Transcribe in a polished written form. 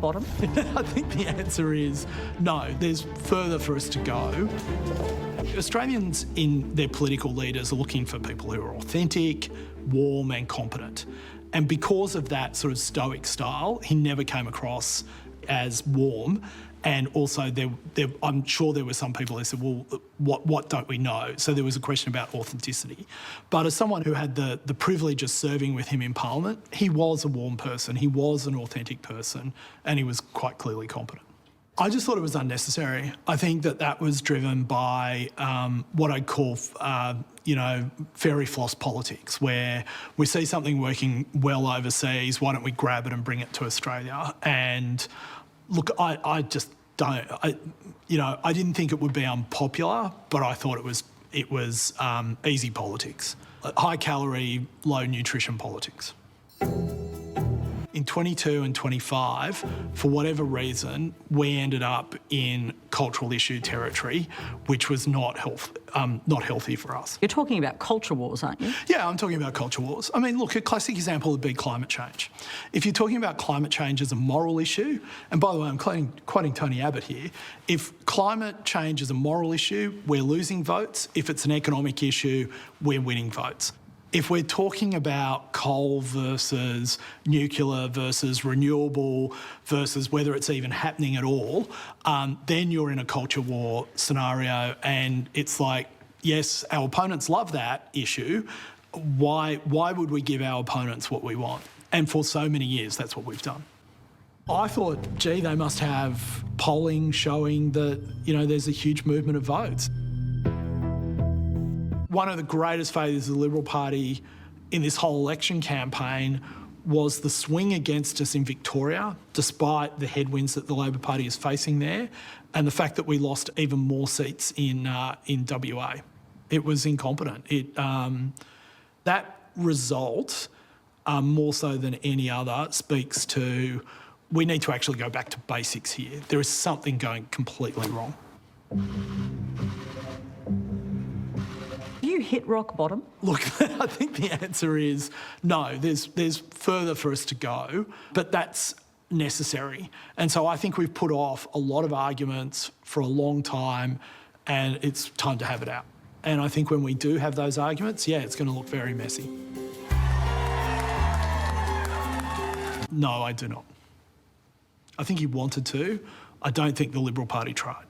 bottom? I think the answer is no. There's further for us to go. Australians in their political leaders are looking for people who are authentic, warm and competent. And because of that sort of stoic style, he never came across as warm. And also, I'm sure there were some people who said, well, what don't we know? So there was a question about authenticity. But as someone who had the privilege of serving with him in Parliament, he was a warm person, he was an authentic person, and he was quite clearly competent. I just thought it was unnecessary. I think that was driven by what I'd call, fairy floss politics, where we see something working well overseas, why don't we grab it and bring it to Australia? And look, I just don't. I didn't think it would be unpopular, but I thought it was easy politics, high calorie, low nutrition politics. In 22 and 25, for whatever reason, we ended up in cultural issue territory, which was not healthy for us. You're talking about culture wars, aren't you? Yeah, I'm talking about culture wars. I mean, look, a classic example would be climate change. If you're talking about climate change as a moral issue, and by the way, I'm quoting Tony Abbott here, if climate change is a moral issue, we're losing votes. If it's an economic issue, we're winning votes. If we're talking about coal versus nuclear versus renewable versus whether it's even happening at all, then you're in a culture war scenario, and it's like, yes, our opponents love that issue. Why would we give our opponents what we want? And for so many years, that's what we've done. I thought, gee, they must have polling showing that, there's a huge movement of votes. One of the greatest failures of the Liberal Party in this whole election campaign was the swing against us in Victoria, despite the headwinds that the Labor Party is facing there, and the fact that we lost even more seats in WA. It was incompetent. That result, more so than any other, speaks to we need to actually go back to basics here. There is something going completely wrong. You hit rock bottom? Look, I think the answer is no. There's further for us to go, but that's necessary. And so I think we've put off a lot of arguments for a long time, and it's time to have it out. And I think when we do have those arguments, yeah, it's going to look very messy. No, I do not. I think he wanted to. I don't think the Liberal Party tried.